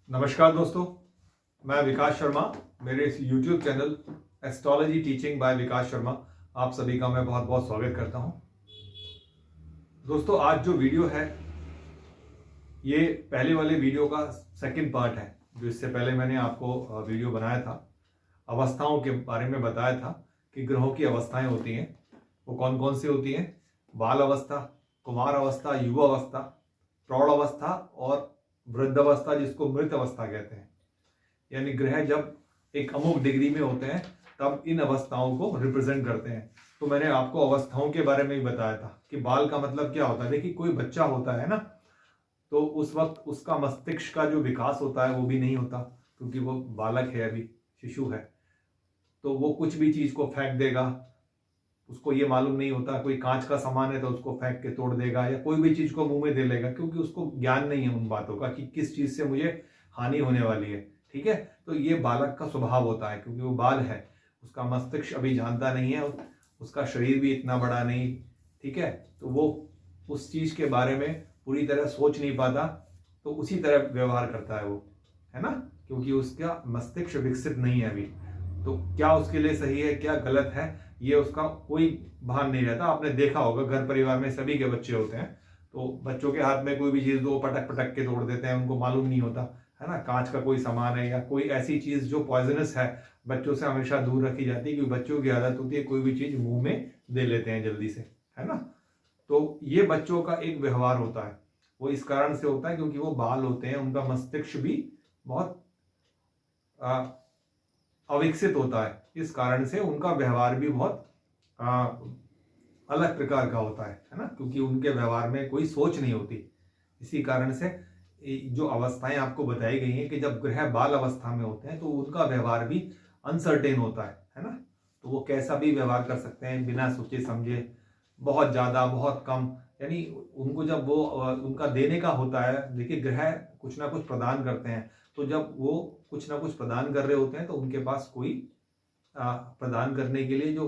नमस्कार दोस्तों, मैं विकास शर्मा। मेरे इस YouTube channel astrology teaching by Vikas Sharma आप सभी का मैं बहुत बहुत स्वागत करता हूं। दोस्तों, आज जो वीडियो है ये पहले वाले वीडियो का सेकंड पार्ट है। जो इससे पहले मैंने आपको वीडियो बनाया था, अवस्थाओं के बारे में बताया था कि ग्रहों की अवस्थाएं होती हैं, वो कौन कौन सी होती हैं। बाल अवस्था, कुमार अवस्था, युवा अवस्था, प्रौढ़ अवस्था और वृद्ध अवस्था, जिसको मृत अवस्था कहते हैं। यानी ग्रह जब एक अमुक डिग्री में होते हैं तब इन अवस्थाओं को रिप्रेजेंट करते हैं। तो मैंने आपको अवस्थाओं के बारे में ही बताया था कि बाल का मतलब क्या होता है। देखिए, कोई बच्चा होता है ना, तो उस वक्त उसका मस्तिष्क का जो विकास होता है वो भी नहीं होता, क्योंकि वो बालक है, अभी शिशु है। तो वो कुछ भी चीज को फेंक देगा, उसको ये मालूम नहीं होता। कोई कांच का सामान है तो उसको फेंक के तोड़ देगा, या कोई भी चीज को मुंह में दे लेगा, क्योंकि उसको ज्ञान नहीं है उन बातों का कि किस चीज से मुझे हानि होने वाली है। ठीक है, तो ये बालक का स्वभाव होता है, क्योंकि वो बाल है, उसका मस्तिष्क अभी जानता नहीं है, उसका शरीर भी इतना बड़ा नहीं। ठीक है, तो वो उस चीज के बारे में पूरी तरह सोच नहीं पाता, तो उसी तरह व्यवहार करता है वो, है ना, क्योंकि उसका मस्तिष्क विकसित नहीं है अभी। तो क्या उसके लिए सही है, क्या गलत है, ये उसका कोई भान नहीं रहता। आपने देखा होगा, घर परिवार में सभी के बच्चे होते हैं, तो बच्चों के हाथ में कोई भी चीज दो, पटक पटक के तोड़ देते हैं, उनको मालूम नहीं होता, है ना। कांच का कोई सामान है या कोई ऐसी चीज जो पॉइजनस है, बच्चों से हमेशा दूर रखी जाती है, क्योंकि बच्चों की आदत होती है कोई भी चीज मुंह में दे लेते हैं जल्दी से, है ना। तो ये बच्चों का एक व्यवहार होता है, वो इस कारण से होता है क्योंकि वो बाल होते हैं, उनका मस्तिष्क भी बहुत अविकसित होता है। इस कारण से उनका व्यवहार भी बहुत अलग प्रकार का होता है ना, क्योंकि उनके व्यवहार में कोई सोच नहीं होती। इसी कारण से जो अवस्थाएं आपको बताई गई हैं कि जब ग्रह बाल अवस्था में होते हैं तो उनका व्यवहार भी अनसर्टेन होता है ना। तो वो कैसा भी व्यवहार कर सकते हैं बिना सोचे समझे, बहुत ज्यादा बहुत कम। यानी उनको जब वो उनका देने का होता है, देखिए ग्रह कुछ ना कुछ प्रदान करते हैं, तो जब वो कुछ ना कुछ प्रदान कर रहे होते हैं तो उनके पास कोई प्रदान करने के लिए जो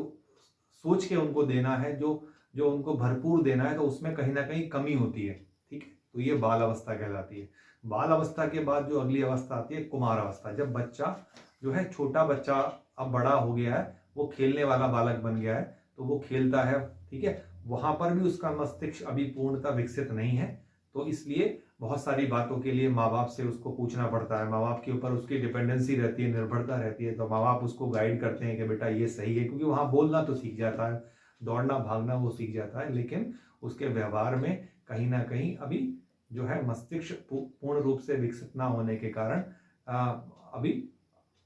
सोच के उनको देना है, जो जो उनको भरपूर देना है, तो उसमें कहीं ना कहीं कमी होती है। ठीक है, तो ये बाल अवस्था कहलाती है। बाल अवस्था के बाद जो अगली अवस्था आती है कुमार अवस्था, जब बच्चा जो है, छोटा बच्चा अब बड़ा हो गया है, वो खेलने वाला बालक बन गया है, तो वो खेलता है। ठीक है, वहां पर भी उसका मस्तिष्क अभी पूर्णतः विकसित नहीं है, तो इसलिए बहुत सारी बातों के लिए माँ बाप से उसको पूछना पड़ता है, माँ बाप के ऊपर उसकी डिपेंडेंसी रहती है, निर्भरता रहती है। तो माँ बाप उसको गाइड करते हैं कि बेटा ये सही है, क्योंकि वहां बोलना तो सीख जाता है, दौड़ना भागना वो सीख जाता है, लेकिन उसके व्यवहार में कहीं ना कहीं अभी जो है मस्तिष्क पूर्ण रूप से विकसित ना होने के कारण अभी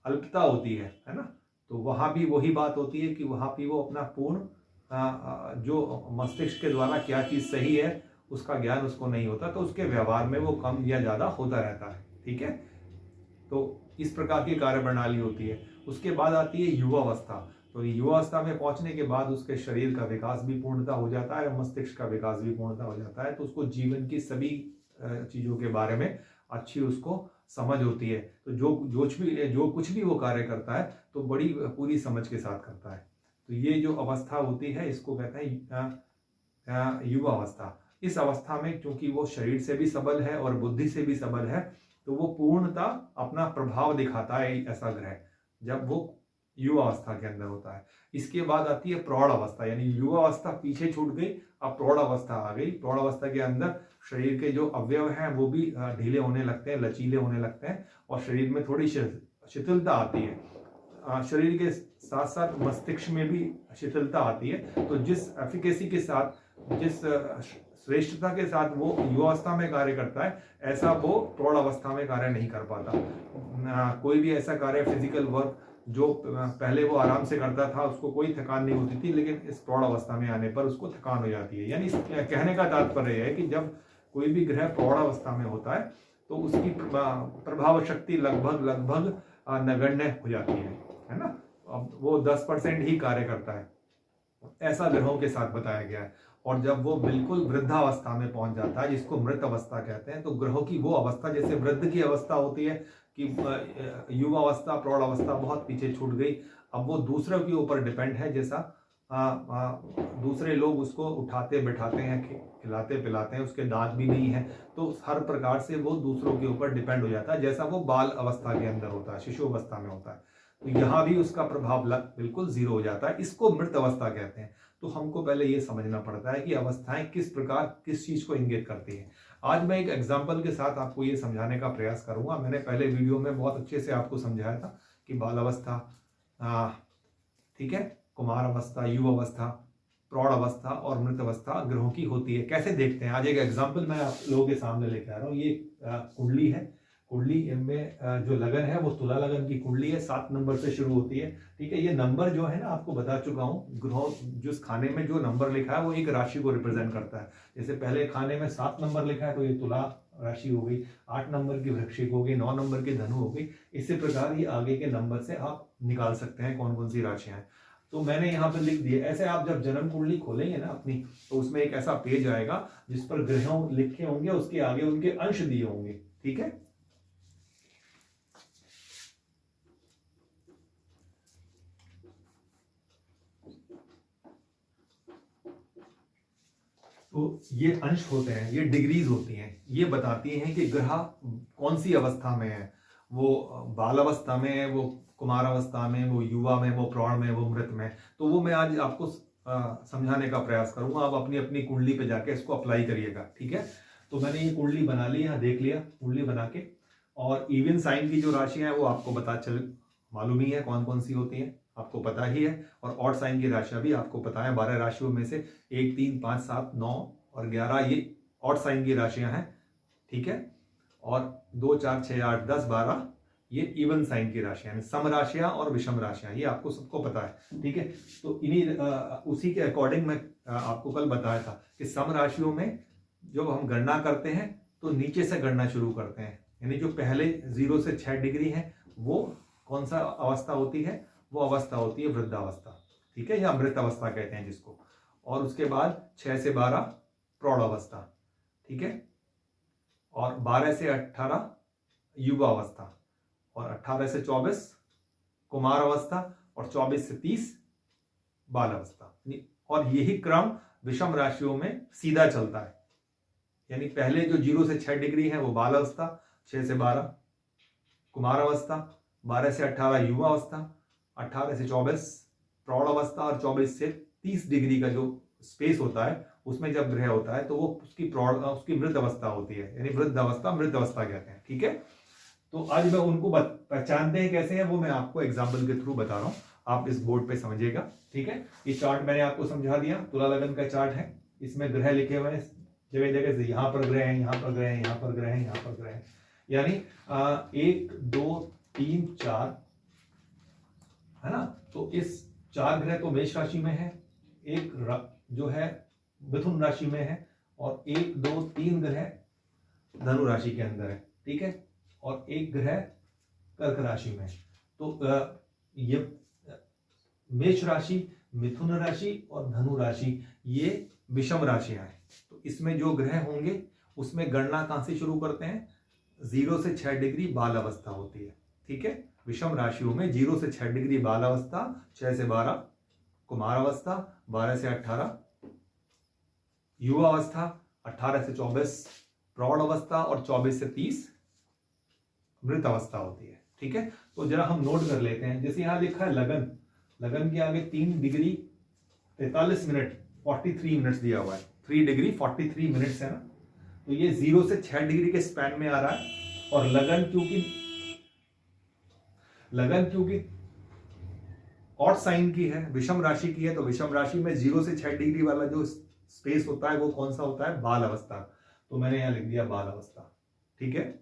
अल्पता होती है ना। तो वहां भी वही बात होती है कि वहां भी वो अपना पूर्ण जो मस्तिष्क के द्वारा क्या चीज सही है उसका ज्ञान उसको नहीं होता, तो उसके व्यवहार में वो कम या ज्यादा होता रहता है। ठीक है, तो इस प्रकार की कार्य प्रणाली होती है। उसके बाद आती है युवा अवस्था। तो युवा अवस्था में पहुंचने के बाद उसके शरीर का विकास भी पूर्णता हो जाता है, मस्तिष्क का विकास भी पूर्णता हो जाता है, तो उसको जीवन की सभी चीजों के बारे में अच्छी उसको समझ होती है। तो जो कुछ भी वो कार्य करता है तो बड़ी पूरी समझ के साथ करता है। तो ये जो अवस्था होती है इसको कहते हैं युवा अवस्था। इस अवस्था में चूंकि वो शरीर से भी सबल है और बुद्धि से भी सबल है, तो वो पूर्णता अपना प्रभाव दिखाता है ऐसा ग्रह, जब वो युवा अवस्था के अंदर होता है। इसके बाद आती है प्रौढ़ अवस्था, यानी युवा अवस्था पीछे छूट गई, अब प्रौढ़ अवस्था आ गई। प्रौढ़ अवस्था के अंदर शरीर के जो अवयव हैं वो भी ढीले होने लगते हैं, लचीले होने लगते हैं, और शरीर में थोड़ी शिथिलता आती है। शरीर के साथ साथ मस्तिष्क में भी शिथिलता आती है। तो जिस एफिकेसी के साथ, जिस श्रेष्ठता के साथ वो युवावस्था में कार्य करता है, ऐसा वो प्रौढ़ अवस्था में कार्य नहीं कर पाता। कोई भी ऐसा कार्य, फिजिकल वर्क जो पहले वो आराम से करता था उसको कोई थकान नहीं होती थी, लेकिन इस प्रौढ़ अवस्था में आने पर उसको थकान हो जाती है। यानी कहने का तात्पर्य है कि जब कोई भी ग्रह प्रौढ़ अवस्था में होता है तो उसकी प्रभाव शक्ति लगभग नगण्य हो जाती है ना। अब वो 10% ही कार्य करता है, ऐसा ग्रहों के साथ बताया गया है। और जब वो बिल्कुल वृद्धावस्था में पहुंच जाता है, जिसको मृत अवस्था कहते हैं, तो ग्रहों की वो अवस्था, जैसे वृद्ध की अवस्था होती है कि युवा अवस्था, प्रौढ़ अवस्था बहुत पीछे छूट गई, अब वो दूसरों के ऊपर डिपेंड है, जैसा दूसरे लोग उसको उठाते बैठाते हैं, खिलाते पिलाते हैं, उसके दांत भी नहीं है, तो हर प्रकार से वो दूसरों के ऊपर डिपेंड हो जाता है, जैसा वो बाल अवस्था के अंदर होता है, शिशु अवस्था में होता है। तो यहाँ भी उसका प्रभाव बिल्कुल जीरो हो जाता है। इसको मृत अवस्था कहते हैं। तो हमको पहले ये समझना पड़ता है कि अवस्थाएं किस प्रकार किस चीज को इंगित करती हैं। आज मैं एक एग्जाम्पल के साथ आपको ये समझाने का प्रयास करूंगा। मैंने पहले वीडियो में बहुत अच्छे से आपको समझाया था कि बाल अवस्था, ठीक है, कुमार अवस्था, युवा अवस्था, प्रौढ़ अवस्था और मृत अवस्था ग्रहों की होती है। कैसे देखते हैं, आज एक एग्जाम्पल मैं आप लोगों के सामने लेकर आ रहा हूँ। ये कुंडली है। कुंडली में जो लगन है वो तुला लगन की कुंडली है, 7 नंबर से शुरू होती है। ठीक है, ये नंबर जो है ना, आपको बता चुका हूँ, ग्रहों जिस खाने में जो नंबर लिखा है वो एक राशि को रिप्रेजेंट करता है। जैसे पहले खाने में 7 नंबर लिखा है तो ये तुला राशि हो गई, 8 नंबर की वृश्चिक हो गई, 9 नंबर की धनु हो गई। इसी प्रकार ये आगे के नंबर से आप निकाल सकते हैं कौन कौन सी राशियां हैं। तो मैंने यहाँ पर लिख दिया। ऐसे आप जब जन्म कुंडली खोलेंगे ना अपनी, तो उसमें एक ऐसा पेज आएगा जिस पर ग्रहों लिखे होंगे, उसके आगे उनके अंश दिए होंगे। ठीक है, तो ये अंश होते हैं, ये डिग्रीज होती हैं, ये बताती हैं कि ग्रह कौन सी अवस्था में है। वो बाल अवस्था में है, वो कुमार अवस्था में, वो युवा में, वो प्रौढ़ में, वो मृत में। तो वो मैं आज आपको समझाने का प्रयास करूंगा। आप अपनी अपनी कुंडली पे जाके इसको अप्लाई करिएगा। ठीक है, तो मैंने ये कुंडली बना ली, यहाँ देख लिया कुंडली बना के। और इवन साइन की जो राशियां हैं वो आपको मालूम ही है कौन कौन सी होती हैं, आपको पता ही है। और ऑड साइन की राशियां भी आपको पता है। 12 राशियों में से 1, 3, 5, 7, 9 और 11 ये ऑड साइन की राशियां हैं। ठीक है, और 2, 4, 6, 8, 10, 12 ये इवन साइन की राशियां हैं, सम राशियां और विषम राशियां, ये आपको सबको पता है। ठीक है, तो इन्हीं उसी के अकॉर्डिंग मैं आपको कल बताया था कि सम राशियों में जब हम गणना करते हैं तो नीचे से गणना शुरू करते हैं। यानी जो पहले 0 से 6 डिग्री है वो कौन सा अवस्था होती है, वो अवस्था होती है वृद्धावस्था। ठीक है, या मृत अवस्था कहते हैं जिसको। और उसके बाद 6 से 12 प्रौढ़ अवस्था। ठीक है, और 12 से 18 युवा अवस्था, और 18 से 24 कुमार अवस्था, और 24 से 30 बाल अवस्था। और यही क्रम विषम राशियों में सीधा चलता है। यानी पहले जो 0 से 6 डिग्री है वो बाल अवस्था, 6 से 12 कुमार अवस्था, 12 से 18 युवा अवस्था, 18 से 24 प्रौढ़ अवस्था, और 24 से 30 डिग्री का जो स्पेस होता है उसमें जब ग्रह होता है तो वो उसकी मृत अवस्था होती है। यानी वृद्ध अवस्था, मृत अवस्था कहते हैं। ठीक है, तो आज मैं उनको पहचानते हैं कैसे हैं वो मैं आपको एग्जाम्पल के थ्रू बता रहा हूं। आप इस बोर्ड पे समझिएगा। ठीक है, ये चार्ट मैंने आपको समझा दिया, तुला लगन का चार्ट है। इसमें ग्रह लिखे हुए हैं जगह जगह से, यहाँ पर ग्रह है, यहाँ पर ग्रह है, यहाँ पर ग्रह है, यहाँ पर ग्रह है। यानी 1, 2, 3, 4 है ना। तो इस 4 ग्रह तो मेष राशि में है, एक जो है मिथुन राशि में है, और 1, 2, 3 ग्रह धनु राशि के अंदर है। ठीक है, और एक ग्रह कर्क राशि में। तो ये मेष राशि, मिथुन राशि और धनु राशि ये विषम राशियां हैं। तो इसमें जो ग्रह होंगे उसमें गणना कहां से शुरू करते हैं, 0 से 6 डिग्री बाल अवस्था होती है। ठीक है, विषम राशियों में 0 से 6 डिग्री बाल अवस्था, 6 से 12 कुमार अवस्था, 12 से 18 युवा अवस्था, 18 से 24 प्रौढ़ अवस्था, और 24 से 30 मृत अवस्था होती है। ठीक है, तो जरा हम नोट कर लेते हैं। जैसे यहां लिखा है लगन, लगन के आगे 3 डिग्री 43 मिनट 43 मिनट्स दिया हुआ है। 3 डिग्री 43 मिनट्स है ना। तो ये 0 से 6 डिग्री के स्पैन में आ रहा है। और लगन क्योंकि ऑड साइन की है, विषम राशि की है, तो विषम राशि में 0 से 6 डिग्री वाला जो स्पेस होता है वो कौन सा होता है, बाल अवस्था। तो मैंने यहां लिख दिया बाल अवस्था। ठीक है,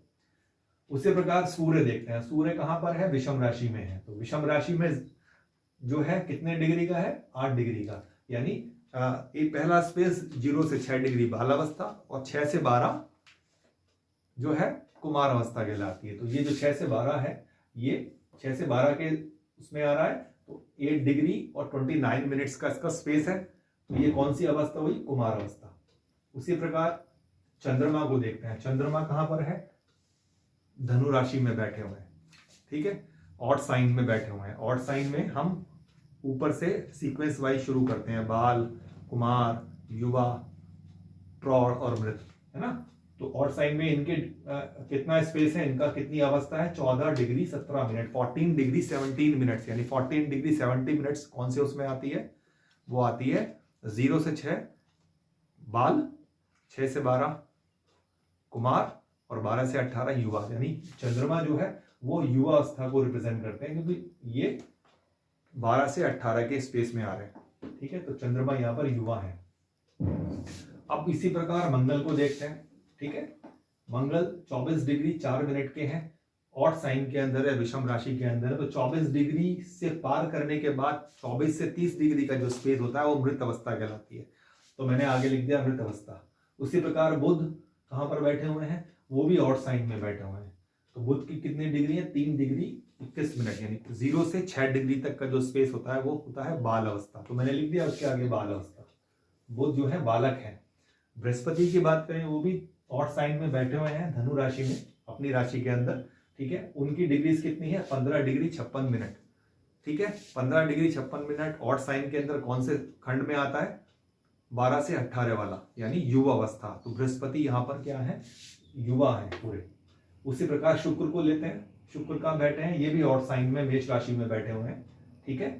उसी प्रकार सूर्य देखते हैं। सूर्य कहां पर है, विषम राशि में है। तो विषम राशि में जो है कितने डिग्री का है, 8 डिग्री का। यानी एक पहला स्पेस 0 से 6 डिग्री बाल अवस्था, और 6 से 12 जो है कुमार अवस्था कहलाती है। तो ये जो 6 से 12 है, ये 6 से 12 के उसमें आ रहा है। तो 8 डिग्री और 29 मिनट्स का इसका स्पेस है। तो ये कौन सी अवस्था हुई, कुमार अवस्था। उसी प्रकार चंद्रमा को देखते हैं। चंद्रमा कहां पर है, धनु राशि में बैठे हुए हैं। ठीक है, ऑड साइन में बैठे हुए हैं। ऑड साइन में हम ऊपर से सीक्वेंस वाइज शुरू करते हैं, बाल, कुमार, युवा, प्रौढ़ और मृत, है ना। तो ऑड साइन में इनके कितना स्पेस है, इनका कितनी अवस्था है, 14 डिग्री 17 मिनट, 14 डिग्री 17 मिनट्स, यानी 14 डिग्री 70 मिनट्स कौन से उसमें आती है, वो आती है 0 से 6 बाल, 6 से 12 कुमार और 12 से 18 युवा। यानी चंद्रमा जो है वो युवा अवस्था को रिप्रेजेंट करते हैं, क्योंकि ये 12 से 18 के स्पेस में आ रहे हैं, ठीक है। तो चंद्रमा यहाँ पर युवा है। अब इसी प्रकार मंगल को देखते हैं, ठीक है। मंगल 24 डिग्री 4 मिनट के हैं, ऑड साइन के अंदर है, विषम राशि के अंदर है। तो 24 डिग्री से पार करने के बाद 24 से 30 डिग्री का जो स्पेस होता है वो मृत अवस्था कहलाती है। तो मैंने आगे लिख दिया मृत अवस्था। उसी प्रकार बुध कहाँ पर बैठे हुए हैं, वो भी ऑड साइन में बैठे हुए हैं। तो बुध की कितनी डिग्री है, 3 डिग्री 21 मिनट, यानी 0 से 6 डिग्री तक का जो स्पेस होता है वो होता है बाल अवस्था। तो मैंने लिख दिया उसके आगे बाल अवस्था। बुध जो है बालक है। बृहस्पति की बात करें, वो भी ऑड साइन में बैठे हुए हैं, धनु राशि में, अपनी राशि के अंदर, ठीक है। उनकी डिग्रीज कितनी है, 15 डिग्री 56 मिनट, ठीक है। 15 डिग्री 56 मिनट ऑड साइन के अंदर कौन से खंड में आता है, 12 से 18 वाला, यानी युवा अवस्था। तो बृहस्पति यहाँ पर क्या है, युवा है पूरे। उसी प्रकार शुक्र को लेते हैं, शुक्र कहाँ बैठे हैं, ये भी ऑड साइन में मेष राशि में बैठे हुए हैं, ठीक है।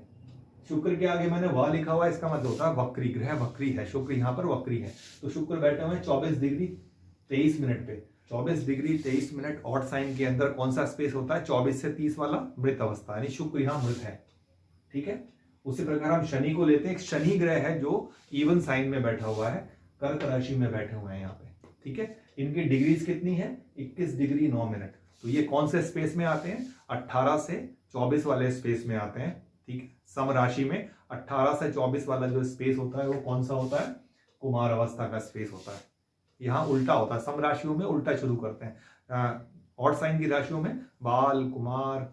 शुक्र के आगे मैंने वह लिखा हुआ है, इसका मतलब होता है वक्री, ग्रह वक्री है, शुक्र यहाँ पर वक्री है। तो शुक्र बैठे हुए हैं 24 डिग्री 23 मिनट पे। 24 डिग्री 23 मिनट ऑड साइन के अंदर कौन सा स्पेस होता है, 24 से 30 वाला मृत अवस्था, यानी शुक्र यहाँ मृत है, ठीक है। उसी प्रकार हम शनि को लेते हैं, एक शनि ग्रह है जो इवन साइन में बैठा हुआ है, कर्क राशि में बैठे हुए हैं यहाँ पे, ठीक है। इनकी डिग्रीज कितनी है, 21 डिग्री 9 मिनट। तो ये कौन से स्पेस में आते हैं, 18 से 24 वाले स्पेस में आते हैं, ठीक है। सम राशि में 18 से 24 वाला जो स्पेस होता है वो कौन सा होता है, कुमार अवस्था का स्पेस होता है। यहाँ उल्टा होता है, सम राशियों में उल्टा शुरू करते हैं, ऑड साइन की राशियों में बाल, कुमार,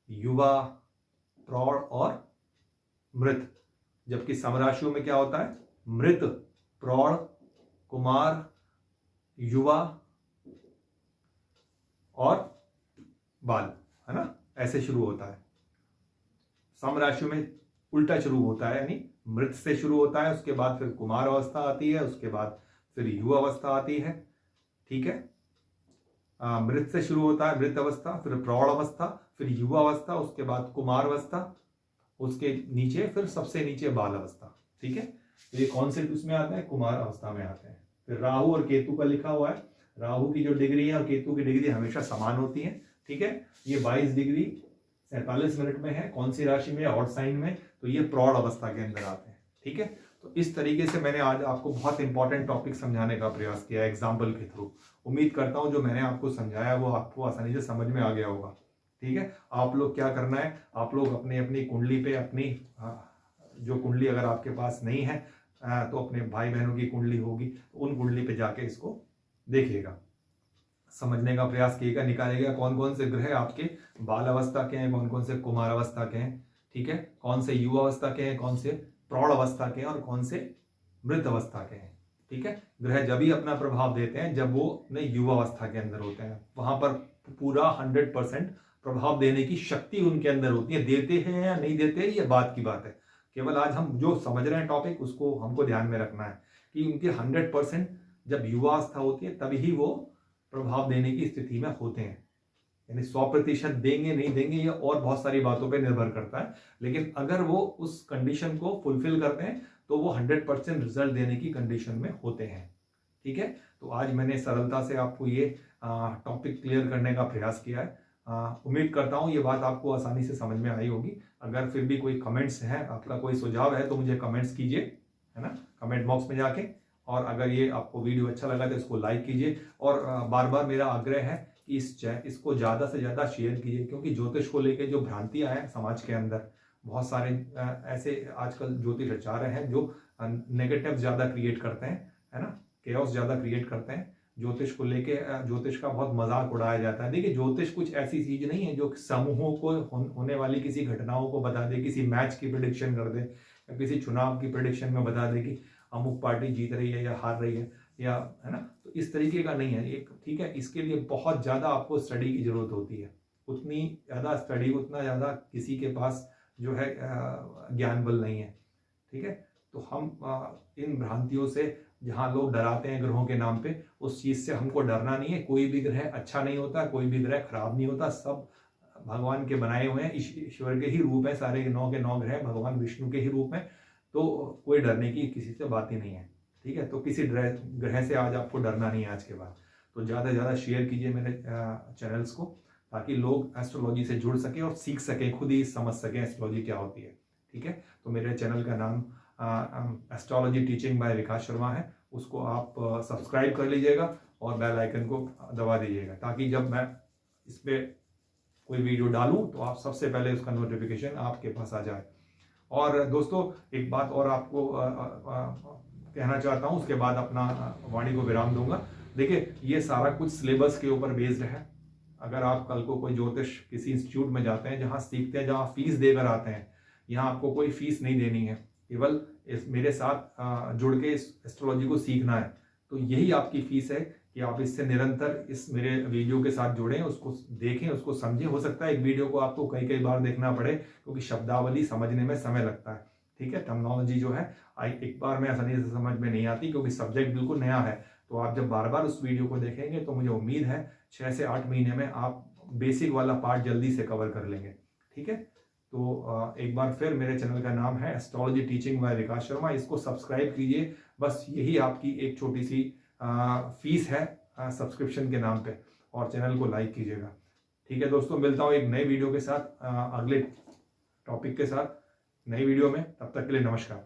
युवा, प्रौढ़ और मृत, जबकि सम राशियों में क्या होता है, मृत, प्रौढ़, कुमार, युवा और बाल, है ना, ऐसे शुरू होता है। सम राशियों में उल्टा शुरू होता है, यानी मृत से शुरू होता है, उसके बाद फिर कुमार अवस्था आती है, उसके बाद फिर युवा अवस्था आती है, ठीक है। मृत से शुरू होता है मृत अवस्था, फिर प्रौढ़ अवस्था, फिर युवा अवस्था, उसके बाद कुमार अवस्था, उसके नीचे फिर सबसे नीचे बाल अवस्था, ठीक है। तो ये कौन से उसमें आते हैं, कुमार अवस्था में आते हैं। फिर राहु और केतु का लिखा हुआ है, राहु की जो डिग्री है और केतु की डिग्री हमेशा समान होती है, ठीक है। ये 22 डिग्री 47 मिनट में है, कौन सी राशि में, ऑड साइन में। तो ये प्रौढ़ अवस्था के अंदर आते हैं, ठीक है। तो इस तरीके से मैंने आज आपको बहुत इंपॉर्टेंट टॉपिक समझाने का प्रयास किया एग्जाम्पल के थ्रू। उम्मीद करता हूं जो मैंने आपको समझाया वो आपको आसानी से समझ में आ गया होगा, ठीक है। आप लोग क्या करना है, आप लोग अपनी अपनी कुंडली पे, अपनी जो कुंडली अगर आपके पास नहीं है तो अपने भाई बहनों की कुंडली होगी, तो उन कुंडली पे जाके इसको देखिएगा, समझने का प्रयास कीजिएगा, निकालिएगा कौन कौन से ग्रह आपके बाल अवस्था के हैं, कौन कौन से कुमार अवस्था के हैं, ठीक है। कौन से युवा अवस्था के हैं, कौन से प्रौढ़ अवस्था के हैं और कौन से मृत अवस्था के हैं, ठीक है। ग्रह जब ही अपना प्रभाव देते हैं जब वो अपने युवा अवस्था के अंदर होते हैं, वहां पर पूरा 100% प्रभाव देने की शक्ति उनके अंदर होती है। देते हैं या नहीं देते ये बात की बात है, केवल आज हम जो समझ रहे हैं टॉपिक उसको हमको ध्यान में रखना है कि उनके 100% जब युवा अवस्था होती है तभी वो प्रभाव देने की स्थिति में होते हैं। यानी 100% देंगे नहीं देंगे ये और बहुत सारी बातों पे निर्भर करता है, लेकिन अगर वो उस कंडीशन को फुलफिल करते हैं तो वो 100% रिजल्ट देने की कंडीशन में होते हैं, ठीक है। तो आज मैंने सरलता से आपको ये टॉपिक क्लियर करने का प्रयास किया है। उम्मीद करता हूँ ये बात आपको आसानी से समझ में आई होगी। अगर फिर भी कोई कमेंट्स हैं, आपका कोई सुझाव है तो मुझे कमेंट्स कीजिए, है ना, कमेंट बॉक्स में जाके। और अगर ये आपको वीडियो अच्छा लगा तो इसको लाइक कीजिए और बार बार मेरा आग्रह है कि इसको ज़्यादा से ज़्यादा शेयर कीजिए, क्योंकि ज्योतिष को लेके जो भ्रांतियाँ हैं समाज के अंदर, बहुत सारे ऐसे आजकल ज्योतिष आचार्य हैं जो नेगेटिव ज़्यादा क्रिएट करते हैं, है ना, केओस ज़्यादा क्रिएट करते हैं। ज्योतिष को लेके ज्योतिष का बहुत मजाक उड़ाया जाता है। देखिए ज्योतिष कुछ ऐसी चीज़ नहीं है जो समूहों को होने वाली किसी घटनाओं को बता दे, किसी मैच की प्रिडिक्शन कर दे या किसी चुनाव की प्रिडिक्शन में बता दे कि अमुक पार्टी जीत रही है या हार रही है, या, है ना। तो इस तरीके का नहीं है एक, ठीक है। इसके लिए बहुत ज़्यादा आपको स्टडी की जरूरत होती है, उतनी ज़्यादा स्टडी, उतना ज़्यादा किसी के पास जो है ज्ञान बल नहीं है। ठीक है, तो हम इन भ्रांतियों से, जहाँ लोग डराते हैं ग्रहों के नाम पे, उस चीज़ से हमको डरना नहीं है। कोई भी ग्रह अच्छा नहीं होता, कोई भी ग्रह खराब नहीं होता, सब भगवान के बनाए हुए हैं, ईश्वर के ही रूप है, सारे 9 के 9 ग्रह भगवान विष्णु के ही रूप हैं। तो कोई डरने की किसी से बात ही नहीं है। ठीक है, तो किसी ग्रह से आज आपको डरना नहीं है आज के बाद। तो ज़्यादा से ज़्यादा शेयर कीजिए मेरे चैनल्स को, ताकि लोग एस्ट्रोलॉजी से जुड़ सकें और सीख सकें, खुद ही समझ सकें एस्ट्रोलॉजी क्या होती है। ठीक है, तो मेरे चैनल का नाम astrology teaching by Vikas Sharma है, उसको आप सब्सक्राइब कर लीजिएगा और बेल आइकन को दबा दीजिएगा, ताकि जब मैं इस पर कोई वीडियो डालूं तो आप सबसे पहले उसका नोटिफिकेशन आपके पास आ जाए। और दोस्तों, एक बात और आपको कहना चाहता हूं, उसके बाद अपना वाणी को विराम दूंगा। देखिए, ये सारा कुछ सिलेबस के ऊपर बेस्ड है। अगर आप कल को कोई ज्योतिष किसी इंस्टीट्यूट में जाते हैं, जहाँ सीखते हैं, जहाँ फीस देकर आते हैं, यहाँ आपको कोई फीस नहीं देनी है, केवल मेरे साथ जुड़ के इस एस्ट्रोलॉजी को सीखना है। तो यही आपकी फीस है कि आप इससे निरंतर इस मेरे वीडियो के साथ जुड़ें, उसको देखें, उसको समझें। हो सकता है एक वीडियो को आपको कई कई बार देखना पड़े, क्योंकि शब्दावली समझने में समय लगता है। ठीक है, टर्मिनोलॉजी जो है एक बार में आसानी से समझ में नहीं आती, क्योंकि सब्जेक्ट बिल्कुल नया है। तो आप जब बार बार उस वीडियो को देखेंगे तो मुझे उम्मीद है 6 से 8 महीने में आप बेसिक वाला पार्ट जल्दी से कवर कर लेंगे। ठीक है, तो एक बार फिर, मेरे चैनल का नाम है astrology teaching by Vikas Sharma, इसको सब्सक्राइब कीजिए। बस यही आपकी एक छोटी सी फीस है सब्सक्रिप्शन के नाम पे, और चैनल को लाइक कीजिएगा। ठीक है दोस्तों, मिलता हूँ एक नए वीडियो के साथ, अगले टॉपिक के साथ नई वीडियो में। तब तक के लिए नमस्कार।